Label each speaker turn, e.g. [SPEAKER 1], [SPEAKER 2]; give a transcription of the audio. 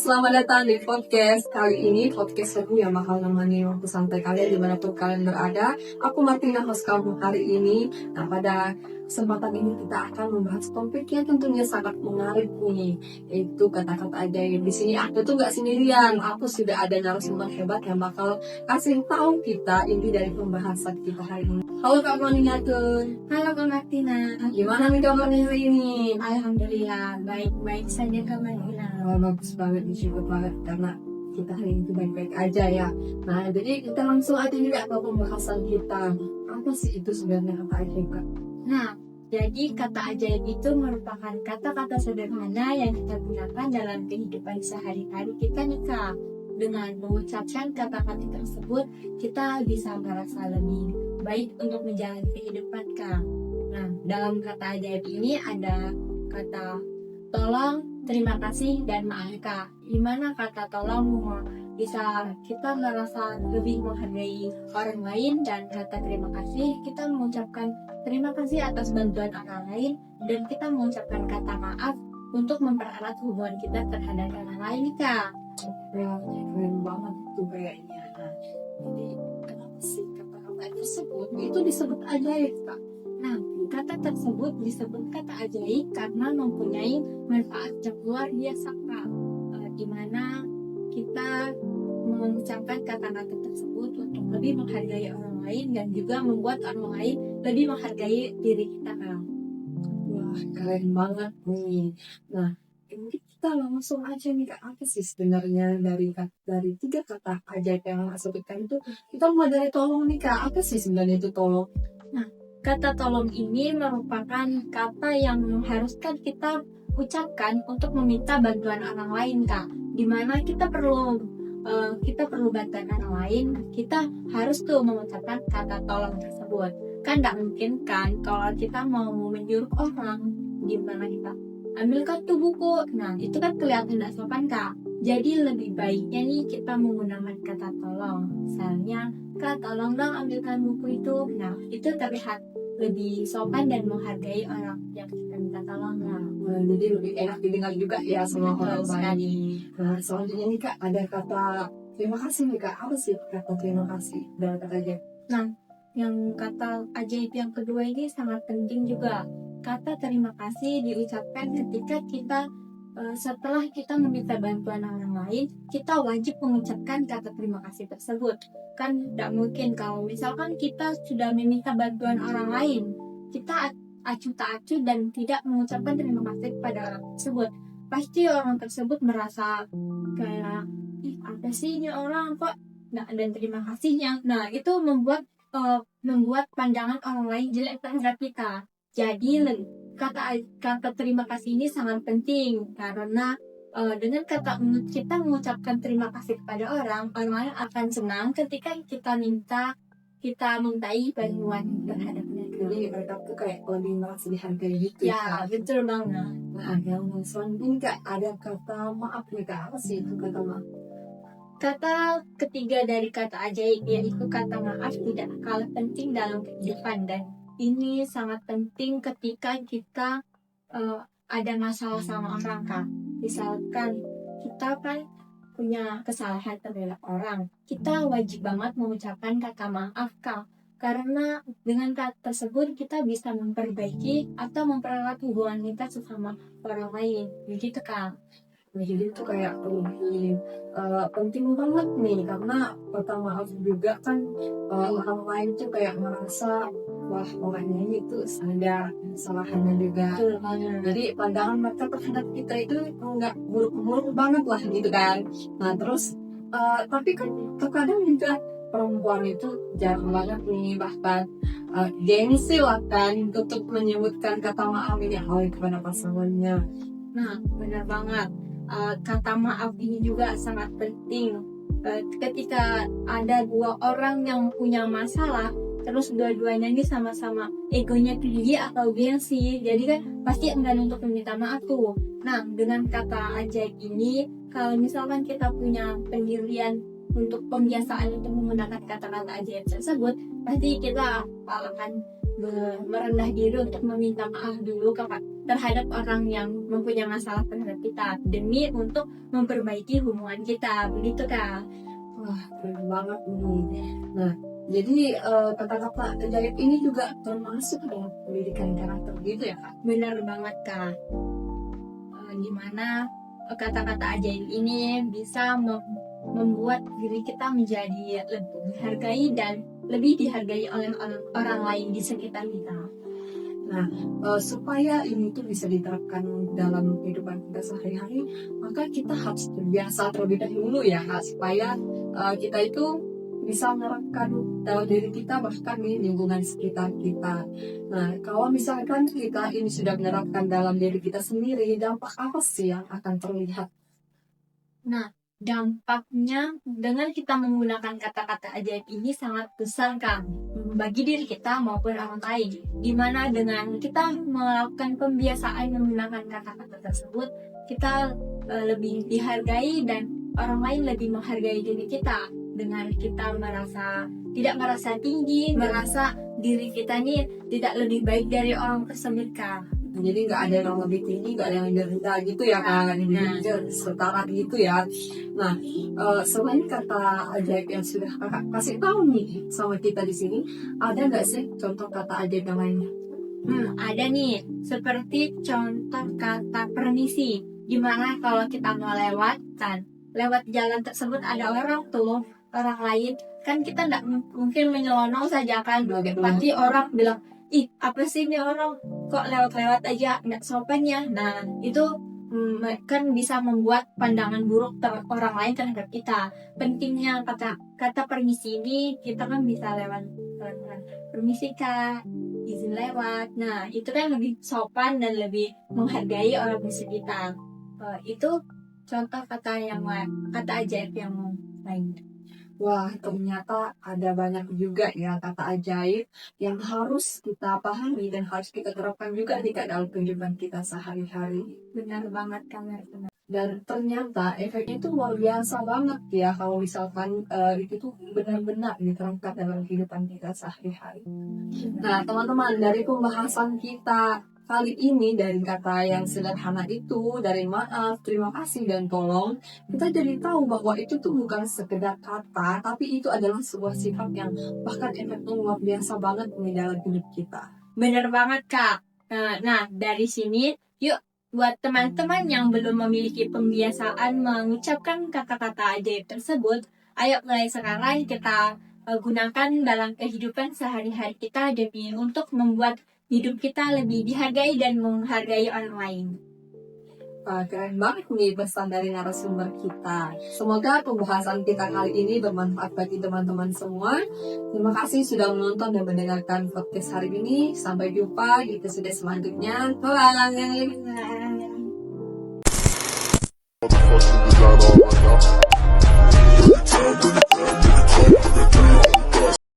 [SPEAKER 1] selamat datang di podcast. Kali ini podcast aku yang bakal nemenin waktu santai kalian dimanapun kalian berada. Aku Martina, host kamu hari ini. Nah, pada kesempatan ini kita akan membahas topik yang tentunya sangat menarik nih, yaitu kata-kata ajaib. Di sini aku tuh nggak sendirian, aku sudah ada narasumber hebat yang bakal kasih tahu kita inti dari pembahasan kita hari ini. Halo Kak Monika tuh.
[SPEAKER 2] Halo Kak Martina.
[SPEAKER 1] Gimana nih kabarnya hari ini?
[SPEAKER 2] Alhamdulillah baik-baik saja Kak Martina.
[SPEAKER 1] Wah, bagus banget, bersyukur banget karena kita hari ini baik-baik aja ya. Nah, jadi kita langsung aja juga ke pembahasan kita. Apa sih itu sebenarnya kata ajaib, Kak?
[SPEAKER 2] Nah, jadi kata ajaib itu merupakan kata-kata sederhana yang kita gunakan dalam kehidupan sehari-hari kita nih Kak. Dengan mengucapkan kata-kata tersebut, kita bisa merasa lebih baik untuk menjalani kehidupan Kak. Nah, dalam kata ajaib ini ada kata tolong, terima kasih, dan maaf Kak. Dimana kata tolong bisa kita merasa lebih menghargai orang lain, dan kata terima kasih kita mengucapkan terima kasih atas bantuan orang lain, dan kita mengucapkan kata maaf untuk mempererat hubungan kita terhadap orang lain Kak.
[SPEAKER 1] Ya, keren banget tuh kayaknya. Nah, jadi kenapa sih kata-kata tersebut itu disebut ajaib, Kak?
[SPEAKER 2] Nah, kata tersebut disebut kata ajaib karena mempunyai manfaat yang luar biasa Kak. Di mana kita mengucapkan kata-kata tersebut untuk lebih menghargai orang lain dan juga membuat orang lain lebih menghargai diri kita Kak.
[SPEAKER 1] Wah, keren banget nih. Nah, ini kita langsung aja nih Kak, apa sih sebenarnya dari 3 kata ajaib yang Kak sebutkan itu? Kita mulai dari tolong nih Kak, apa sih sebenarnya itu tolong?
[SPEAKER 2] Kata tolong ini merupakan kata yang mengharuskan kita ucapkan untuk meminta bantuan orang lain Kak. Dimana kita perlu bantuan orang lain, kita harus tuh mengucapkan kata tolong tersebut. Kan tidak mungkin kan kalau kita mau menyuruh orang, gimana kita ambilkan tuh buku. Nah, itu kan kelihatan tidak sopan Kak. Jadi lebih baiknya nih kita menggunakan kata tolong. Misalnya, Kak tolong dong ambilkan buku itu. Nah, itu terlihat lebih sopan dan menghargai orang yang kita minta tolong Kak.
[SPEAKER 1] Nah, jadi lebih enak didengar juga ya sama
[SPEAKER 2] Betul
[SPEAKER 1] orang
[SPEAKER 2] sekali.
[SPEAKER 1] lain. Nah, selanjutnya nih Kak, ada kata terima kasih nih Kak. Apa sih kata terima kasih dalam kata ajaib?
[SPEAKER 2] Nah, yang kata ajaib yang kedua ini sangat penting juga. Kata terima kasih diucapkan ketika kita setelah kita meminta bantuan orang lain, kita wajib mengucapkan kata terima kasih tersebut. Kan tidak mungkin kalau misalkan kita sudah meminta bantuan orang lain, kita acuh tak acuh dan tidak mengucapkan terima kasih kepada orang tersebut. Pasti orang tersebut merasa kayak, ih apa sih ini orang kok nggak ada terima kasihnya. Nah, itu membuat pandangan orang lain jelek terhadap kita. Jadi kata terima kasih ini sangat penting karena dengan kita mengucapkan terima kasih kepada orang lain akan senang ketika kita mintai bantuan terhadap mereka.
[SPEAKER 1] Jadi mereka tuh kayak lebih merasa dihargai gitu
[SPEAKER 2] Ya, betul banget.
[SPEAKER 1] Nah, yang selanjutnya Kak, ada kata maaf nih Kak. Apa sih itu kata maaf?
[SPEAKER 2] Kata ketiga dari kata ajaib yaitu kata maaf tidak kalah penting dalam kehidupan, dan ini sangat penting ketika kita ada masalah sama orang Kak. Misalkan kita kan punya kesalahan terhadap orang, kita wajib banget mengucapkan kata maaf Kak. Karena dengan kata tersebut kita bisa memperbaiki atau mempererat hubungan kita sesama orang lain. Begitu Kak.
[SPEAKER 1] Nah, jadi itu kayak lebih penting banget nih karena kata maaf juga kan orang lain tuh kayak merasa wah orangnya itu sadar kesalahannya juga.
[SPEAKER 2] Betul banget.
[SPEAKER 1] Jadi pandangan mereka terhadap kita itu nggak buruk-buruk banget lah gitu kan. Nah terus tapi kan terkadang juga perempuan itu jarang banget nih bahkan gengsi lah kan untuk menyebutkan kata maaf ini kepada pasangannya.
[SPEAKER 2] Nah, benar banget. Kata maaf ini juga sangat penting. Ketika ada dua orang yang punya masalah, terus dua-duanya ini sama-sama egonya tinggi atau gengsi, jadi kan pasti enggan untuk meminta maaf tuh. Nah, dengan kata ajaib ini, kalau misalkan kita punya pendirian untuk pembiasaan untuk menggunakan kata-kata ajaib tersebut, pasti kita akan merendah diri untuk meminta maaf dulu terhadap orang yang mempunyai masalah terhadap kita demi untuk memperbaiki hubungan kita, begitu Kak.
[SPEAKER 1] Wah, keren banget nih. Nah, jadi kata-kata ajaib ini juga termasuk dalam pendidikan karakter gitu ya Kak?
[SPEAKER 2] Benar banget Kak. Dimana kata-kata ajaib ini bisa membuat diri kita menjadi lebih dihargai dan lebih dihargai oleh orang lain di sekitar kita.
[SPEAKER 1] Nah, supaya ini tuh bisa diterapkan dalam kehidupan kita sehari-hari, maka kita harus terbiasa terlebih dahulu ya Kak, supaya kita itu bisa menerapkan dalam diri kita bahkan di lingkungan sekitar kita. Nah, kalau misalkan kita ini sudah menerapkan dalam diri kita sendiri, dampak apa sih yang akan terlihat?
[SPEAKER 2] Nah, dampaknya dengan kita menggunakan kata-kata ajaib ini sangat besar Kak, bagi diri kita maupun orang lain. Dimana dengan kita melakukan pembiasaan menggunakan kata-kata tersebut, kita lebih dihargai dan orang lain lebih menghargai diri kita. Dengan kita tidak merasa tinggi, merasa diri kita nih tidak lebih baik dari orang tersebut Kak.
[SPEAKER 1] Jadi nggak ada yang lebih tinggi, nggak ada yang lebih rendah gitu ya kan, setara gitu ya. Nah, selain kata ajaib yang sudah kakak kasih tahu nih sama kita di sini, ada nggak sih contoh kata ajaib yang lainnya?
[SPEAKER 2] Ada nih, seperti contoh kata permisi, dimana kalau kita mau lewat jalan tersebut ada orang lain, kan kita nggak mungkin menyelonong saja kan, pasti orang bilang, ih apa sih ini orang kok lewat-lewat aja nggak sopan ya. Nah itu kan bisa membuat pandangan buruk orang lain terhadap kita. Pentingnya kata permisi ini, kita kan bisa lewat permisi Kak, izin lewat. Nah itu kan lebih sopan dan lebih menghargai orang di sekitar. Itu contoh kata ajaib yang lain.
[SPEAKER 1] Wah, ternyata ada banyak juga ya kata ajaib yang harus kita pahami dan harus kita terapkan juga nih Kak dalam kehidupan kita sehari-hari.
[SPEAKER 2] Benar banget Kak Martina.
[SPEAKER 1] Dan ternyata efeknya itu luar biasa banget ya kalau misalkan itu tuh benar-benar diterapkan dalam kehidupan kita sehari-hari. Nah, teman-teman, dari pembahasan kita kali ini, dari kata yang sederhana itu, dari maaf, terima kasih, dan tolong, kita jadi tahu bahwa itu tuh bukan sekedar kata, tapi itu adalah sebuah sifat yang bahkan efeknya luar biasa banget nih dalam hidup kita.
[SPEAKER 2] Benar banget Kak. Nah, dari sini yuk buat teman-teman yang belum memiliki pembiasaan mengucapkan kata-kata ajaib tersebut, ayo mulai sekarang kita gunakan dalam kehidupan sehari-hari kita demi untuk membuat hidup kita lebih dihargai dan menghargai orang lain.
[SPEAKER 1] Keren banget nih pesan dari narasumber kita. Semoga pembahasan kita kali ini bermanfaat bagi teman-teman semua. Terima kasih sudah menonton dan mendengarkan podcast hari ini. Sampai jumpa di episode selanjutnya. Bye.